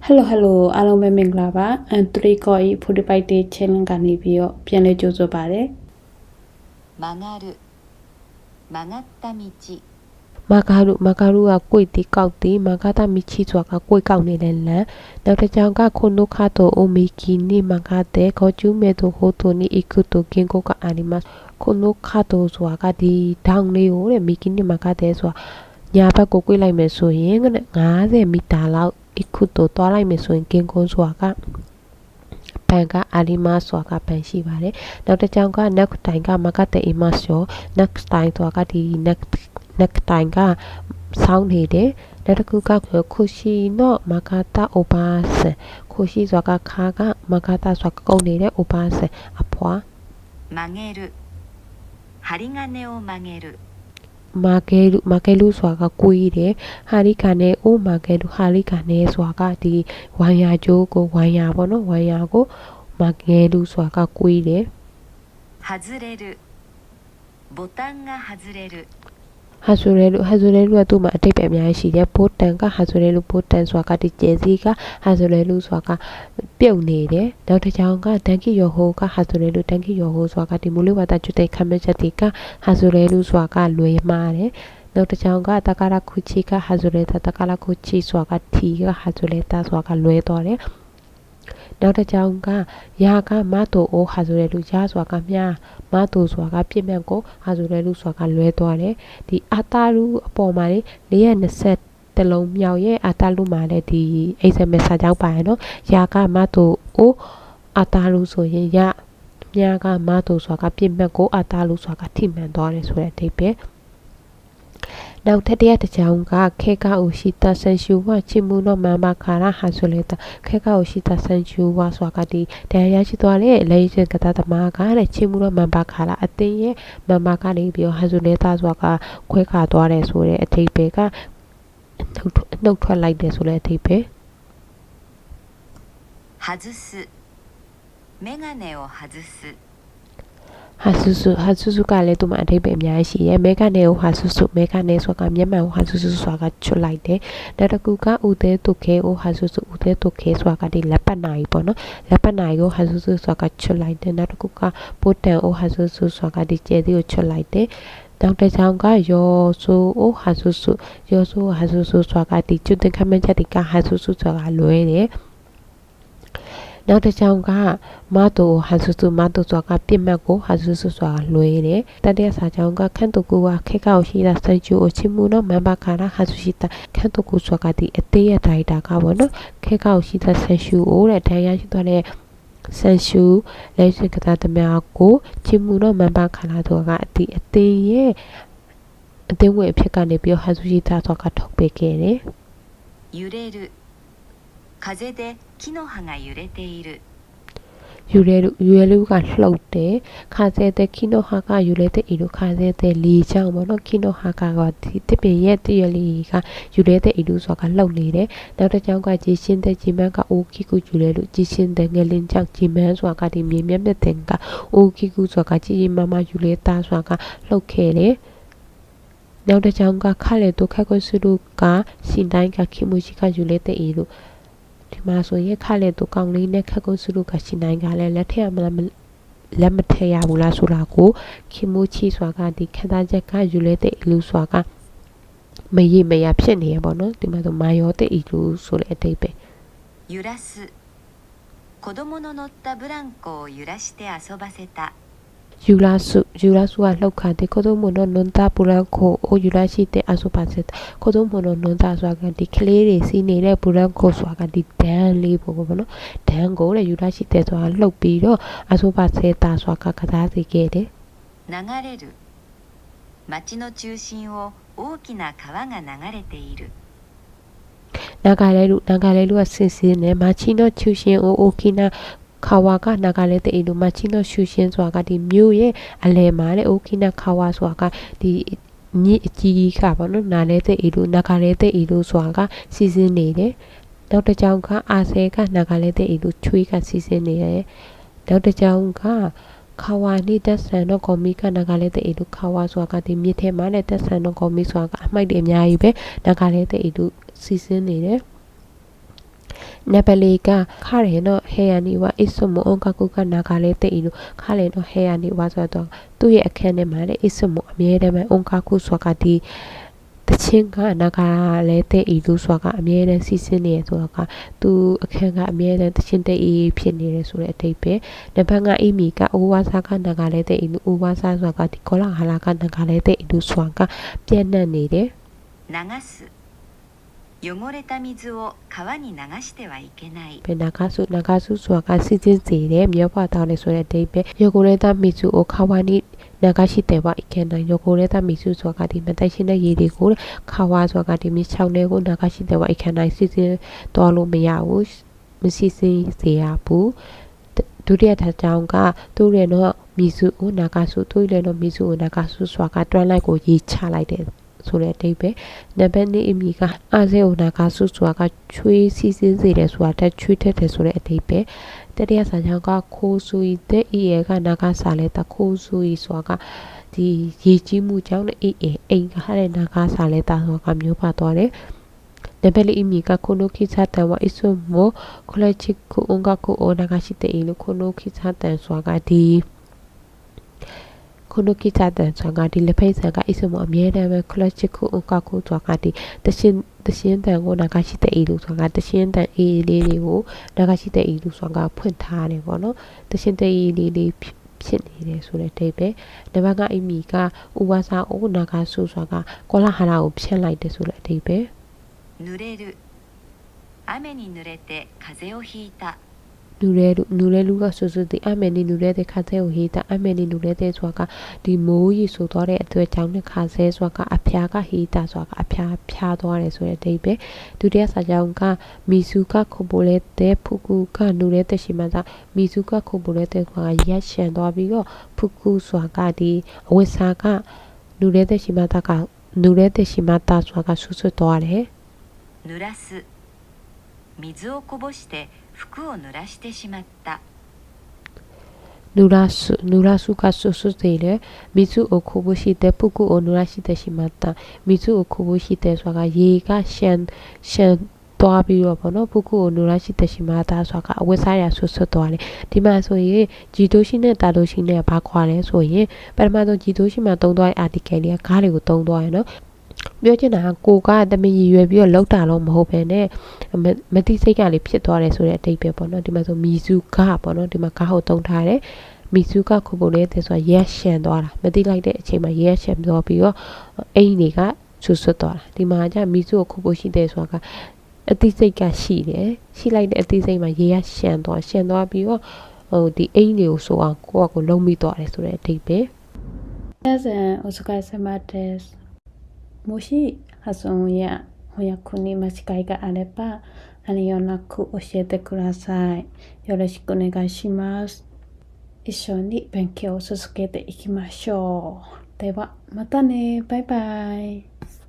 Hello အားလုံးပဲမင်္ဂလာပါ3 coin 45 day challenge ကနေပြီးတော့ပြန်လဲကြိုးဆိုပါရစေ曲がる曲がった道မကာရုကကိုယ်တီကောက်တီမကာတာမီချီဆိုတာကကိုယ်ကောက်နေတဲ့လမ်းနောက်တစ်ကြောင်ကခုနုခါတိုအိုမီကီနီမကာတဲ့ခေါ်ကျူးမဲ့တို့ဟိုတိုနီအီကုတိုကင်ကိုကအာနီမခုနုခါတိုဆိုတာကဒီဒေါင်းလေးကိုတဲ့မီကီနီမကာတဲ့ဆိုတာညာဘက်ကိုကိုယ်လိုက်မယ်ဆိုရင်50မီတာလောက်အီကုတိုသွားလိုက်မယ်ဆိုရင်ကင်ကိုဆိုတာကပန်ကအာဒီမာဆိုတာကပန်ရှိပါတယ်နောက်တစ်ကြောင်က next time ကမကတဲ့အီမတ်ရော next time ဆိုတာကဒီ next time ကဆောင်းနေတယ်နောက်တစ်ခုကခိုရှိနော့မကာတာအိုဘာစခိုရှိဆိုတာကခါကမကာတာဆိုတာကုန်းနေတဲ့အိုဘာစအဖွာ曲げる針金を曲げるမာကဲလူဆိုတာကကွေးတယ်ဟာရီခါနဲ့အိုမာကဲလူဟာရီခါနဲ့ဆိုတာကဒီဝိုင်ယာကျိုးကိုဝိုင်ယာပေါ့နော်ဝိုင်ယာကိုမာကဲလူဆိုတာကကွေးတယ်外れるボタンが外れるဟာဆိုရဲလူကသူ့မှာအတိတ်ပဲအများကြီးရှိတယ်ဘိုတန်ကဟာဆိုရဲလူဘိုတန်ဆိုတာကဒီကျဲစီကဟာဆိုရဲလူဆိုတာကပြုတ်နေတယ်နောက်တစ်ချောင်းကတန်ကီယောဟိုကဟာဆိုရဲလူတန်ကီယောဟိုဆိုတာကဒီမူလဝါဒကျွတ်တဲ့ခမချက်တီကဟာဆိုရဲလူဆိုတာကလွယ်မှားတယ်နောက်တစ်ချောင်းကတကာရခုချီကဟာဆိုရဲတကာရခုချီဆိုတာကထီကဟာဆိုရဲတာဆိုတာကလွယ်တော့တယ်နောက်တစ်ကြောင်ကယာကမတိုအိုဟာဆိုရဲလူယာဆိုတာကမြားမတိုဆိုတာကပြည့်မြတ်ကိုဟာဆိုရဲလူဆိုတာကလွဲသွားတယ်ဒီအာတာလူအပေါ်မှာလေ420တလုံးမြောက်ရဲ့အာတာလူမှာလည်းဒီ SMS စာကြောင်းပါရနော်ယာကမတိုအိုအာတာလူဆိုရင်ယမြားကမတိုဆိုတာကပြည့်မြတ်ကိုအာတာလူဆိုတာကထိမှန်သွားတယ်ဆိုတဲ့အဓိပ္ပာယ်နောက်ထပ်တစ်ကြောင်ကခေကအိုရှိတာဆန်ရှူဝချီမူနောမမခါရဟာဆိုလေတာခေကအိုရှိတာဆန်ရှူဝဆိုတာကဒီတရားရရှိသွားတဲ့လေရင်ကတာသမားကတဲ့ချီမူနောမမခါရအတင်းရဲ့မမကနေပြီးဟာဆိုလေတာဆိုတာကခွဲခါသွားတယ်ဆိုတဲ့အထိပ္ပယ်ကနှုတ်ထွက်လိုက်တယ်ဆိုတဲ့အထိပ္ပယ်外すメガネを外すဟာဆူဆူကလည်းသူ့မှာအထိပ္ပယ်အများကြီးရှိရဲမဲကနေကိုဟာဆူမဲကနေဆိုတာကမျက်မှန်ကိုဟာဆူဆိုတာကချွတ်လိုက်တယ်နောက်တစ်ခုကဥသေးတုခဲကိုဟာဆူဥသေးတုခဲဆိုတာကဒီလက်ပတ်နာကြီးပေါ့နော်လက်ပတ်နာကြီးကိုဟာဆူဆိုတာကချွတ်လိုက်တယ်နောက်တစ်ခုကပိုတန်ကိုဟာဆူဆိုတာကဒီကျဲသေးကိုချွတ်လိုက်တယ်နောက်တစ်ချောင်းကယောဆိုအိုဟာဆူဟာဆူဆိုတာကဒီကျွတ်တဲ့ခမန်းချက်ဒီကဟာဆူဆိုတာကလွဲတယ်နောက်တစ်ချောင်းကမတိုဟာဆူမတိုဆိုတာကပြစ်မှတ်ကိုဟာဆူဆိုတာလွဲတယ်တတိယစာချောင်းကခန့်တုကူကခေကောက်ရှိတာစချူအချင်းမူနော်မန်ဘာခါရာဟာဆူရှိတာခန့်တုကူဆိုတာကဒီအသေးရတိုင်တာကပေါ့နော်ခေကောက်ရှိတာဆချူအိုတဲ့တန်ရရှိသွားတဲ့ဆန်ရှူလက်ရှိကတာတမကိုချင်းမူနော်မန်ဘာခါရာတို့ကအသေးရဲ့အသေးဝင်အဖြစ်ကနေပြီးဟာဆူရှိတာဆိုတာကထုတ်ပေးခဲ့တယ်揺れる風で木の葉が揺れているယူရဲလူကလှုပ်တယ်ခါစဲတဲ့ခီနိုဟာကယူရဲတဲ့အီလူခါစဲတဲ့လီချောင်းပေါ့နော်ခီနိုဟာကဒီတပင်ရဲ့တရလီကယူရဲတဲ့အီလူဆိုတာကလှုပ်နေတယ်နောက်တစ်ကြောင်းကဂျီရှင်းတဲ့ဂျီမန်ကအိုကီကူယူရဲလူဂျီရှင်းတဲ့ငလင်းချောင်းဂျီမန်ဆိုတာကဒီမြေမြတ်တဲ့ကအိုကီကူဆိုတာကဂျီမမယူရဲတာဆိုတာကလှုပ်ခဲ့တယ်နောက်တစ်ကြောင်းကခါလေတုခက်ကိုစုလူကစင်တိုင်းကခီမူရှိကယူရဲတဲ့အီလူဒီမှာဆိုရင်ခါလေတူကောင်းလေးနဲ့ခက်ကုန်းစုလို့ကရှိနိုင်ကြလဲလက်ထက်မလက်မထရဘူးလားဆိုတာကိုခင်မူချီဆိုတာကဒီခက်သားချက်ကယူလဲတဲ့အလူဆိုတာကမရဖြစ်နေရပေါ့နော်ဒီမှာဆိုမာယောတဲ့အလူဆိုတဲ့အတိတ်ပဲ揺らす子供の乗ったブランコを揺らして遊ばせたယူလာစုကလှုပ်ခါတဲ့ကိုတို့မနနွန်တာပူရခိုအိုယူလာရှိတဲ့အဆုပါစစ်ကိုတို့မနနွန်တာဆိုတာကဒီကလေးတွေစီးနေတဲ့ပူရခိုဆိုတာကဒီဒန်လေးပေါ့နော်ဒန်ကိုတဲ့ယူလာရှိတဲ့ဆိုတာလှုပ်ပြီးတော့အဆုပါစစ်တာဆိုတာကစားစီခဲ့တယ်流れる町の中心を大きな川が流れているနာဂါလဲလူကစင်စင်းနဲ့မာချီနိုချူရှင်အိုကီနာခါဝါကနာဂါလဲတဲ့အီလိုမချီနိုရှူရှင်ဆိုတာကဒီမြို့ရဲ့အလဲမှာတဲ့အိုကီနာခါဝါဆိုတာကဒီမြစ်အကြီးကပေါ့နော်နာလဲတဲ့အီလိုနာဂါလဲတဲ့အီလိုဆိုတာကစီစဉ်နေတယ်နောက်တစ်ကြောင်ကအာဆဲကနာဂါလဲတဲ့အီလိုချွေးကစီစဉ်နေတယ်နောက်တစ်ကြောင်ကခါဝါနေတက်ဆန်တော့ကော်မီကနာဂါလဲတဲ့အီလိုခါဝါဆိုတာကဒီမြစ်ထဲမှာနဲ့တက်ဆန်တော့ကော်မီဆိုတာကအမိုက်တွေအများကြီးပဲနာဂါလဲတဲ့အီလိုစီစဉ်နေတယ် နပလီကခရဲနော်ဟေယနီဝါအစ်ဆုမအွန်ကကုကနာကလေးတဲ့ဤလိုခရဲနော်ဟေယနီဝါဆိုတော့သူ့ရဲ့အခန်းထဲမှာလေအစ်ဆုမအမြဲတမ်းအွန်ကကုဆိုတာဒီတချင်းကနာကလည်းတဲ့ဤလိုဆိုတာကအမြဲတမ်းစီစဉ်နေရဆိုတော့ကသူအခန်းကအမြဲတမ်းတချင်းတဲ့ဤဖြစ်နေတယ်ဆိုတဲ့အတိတ်ပဲနံပါတ်5အီမီကအိုဝါစာကနာကလည်းတဲ့ဤလိုအိုဝါစာဆိုတာကဒီကောလာဟာလာကနာကလည်းတဲ့ဤလိုဆိုတာကပြန့်နှံ့နေတယ်流す汚れた水を川に流してはいけない ဘယ်နာကဆုဆိုတာကစီစဉ်စေတယ်မြောပွားတောင်းလေဆိုတဲ့အတိတ်ပဲယိုကိုရဲတာမီစုအိုခါဝါနီနာကရှိတယ်ပါအခင်နိုင်ယိုကိုရဲတာမီစုဆိုတာကဒီမတိုက်ရှင်းတဲ့ရေတွေကိုခါဝါဆိုတာကဒီမြေချောင်းတွေကိုနာကရှိတယ်ပါအခင်နိုင်စီစဉ်တော်လို့မရဘူးမစီစဉ်စေရဘူးဒုတိယတစ်ကြောင်းကသူ့ရဲ့တော့မီစုအိုနာကဆုသူ့ရဲ့တော့မီစုအိုနာကဆုဆိုတာကတွန်းလိုက်ကိုရေးချလိုက်တယ်ဆိုတဲ့အတိတ်ပဲနံပါတ်2အမီကအာဇေအိုနာကဆုဆိုတာကချွေးစီစဉ်စေတယ်ဆိုတာတက်ချွေးထက်တယ်ဆိုတဲ့အတိတ်ပဲတတိယစာကြောင်းကခိုးဆူဤတဲ့ဤရဲ့ကနာကစာလဲတခိုးဆူဤဆိုတာကဒီရေကြီးမှုကြောင့်အေးအိမ်ကဟာတဲ့နာကစာလဲတာဆိုတာကမျိုးပါသွားတယ်နံပါတ်4အမီကခိုနိုခိချတန်ဝအစ်ဆုမိုခလချစ်ခုအုံကခုအိုနာကရှိတဲ့ဤလို့ခိုနိုခိချတန်ဆိုတာကဒီခုနကိချတဲ့ဆန်ကဒီလက်ဖိတ်ဆန်ကအစ်စမအမြဲတမ်းပဲကလချစ်ခုအကခုဆိုတာကဒီတရှင်တန်ကိုနာကရှိတဲ့အေးလို့ဆိုတာကတရှင်တန်အေးလေးတွေကိုနာကရှိတဲ့အေးလို့ဆိုတာကဖွင့်ထားတယ်ပေါ့နော်တရှင်တဲ့အေးလေးဖြစ်နေတယ်ဆိုတဲ့အတိတ်ပဲနံပါတ်5အမီကဥဝါစာအိုနာကဆူဆိုတာကကောလာဟာလာကိုဖြန့်လိုက်တယ်ဆိုတဲ့အတိတ်ပဲ濡れる雨に濡れて風邪をひいたနူရဲလူကဆူဒီအမေနီနူရဲတဲ့ခါသေးကိုဟီတာအမေနီနူရဲတဲ့ဆိုတာကဒီမိုးရီဆိုတော့တဲ့အတွက်ကြောင့်နဲ့ခါဆဲဆိုတာကအဖျားကဟီတာဆိုတာကအဖျားဖြားသွားတယ်ဆိုတဲ့အဓိပ္ပာယ်ဒုတိယစာကြောင်းကမီစုကခုပိုလဲတဲ့ဖူကူကနူရဲတဲ့ရှိမှသာမီစုကခုပိုလဲတဲ့ကွာရက်ရှန်သွားပြီးတော့ဖူကူဆိုတာကဒီအဝိစာကနူရဲတဲ့ရှိမှသာကနူရဲတဲ့ရှိမှသာဆိုတာကဆူသွားတယ်濡らす水をこぼして服を濡らしてしまったနူရာစုကဆူသေးတယ်မီစုအိုခိုဘရှိတဲ့ပုကူအိုနူရာရှိတဲ့ရှိမတာမီစုအိုခိုဘရှိတဲ့ဆိုတာကရေကရှန်သွားပြီးတော့ပေါ့နော်ပုကူအိုနူရာရှိတဲ့ရှိမတာဆိုတာကအဝတ်စားရဆူသွားတယ်ဒီမှာဆိုရင်ဂျီတိုရှိနဲ့တာတိုရှိနဲ့ဘာခွာလဲဆိုရင်ပထမဆုံးဂျီတိုရှိမှာတုံးသွားတဲ့ article တွေကကားတွေကိုတုံးသွားရနော်ပြောချင်တာကကိုကတမင်ရည်ရွယ်ပြီးတော့လောက်တာတော့မဟုတ်ပဲနဲ့မတိစိတ်ကလေးဖြစ်သွားတယ်ဆိုတဲ့အတိတ်ပဲပေါ့နော်ဒီမှာဆိုမီစုကပေါ့နော်ဒီမှာကားဟုတ်တုံးထားတယ်မီစုကခုပုံလေးတဲ့ဆိုရက်ရှန်သွားတာမတိလိုက်တဲ့အချိန်မှာရက်ရှန်သွားပြီးတော့အိမ်တွေကဆူသွားတာဒီမှာကျမီစုကိုခုပုံရှိတယ်ဆိုတာကအတိစိတ်ကရှိတယ်ရှိလိုက်တဲ့အတိစိတ်မှာရေရရှန်သွားပြီးတော့ဒီအိမ်တွေကိုဆိုအောင်ကိုလုံးမိသွားတယ်ဆိုတဲ့အတိတ်ပဲ皆さんお疲れ様ですもし発音や翻訳に間違いがあれば何よなく教えてください。よろしくお願いします。一緒に勉強を続けていきましょう。ではまたね。バイバイ。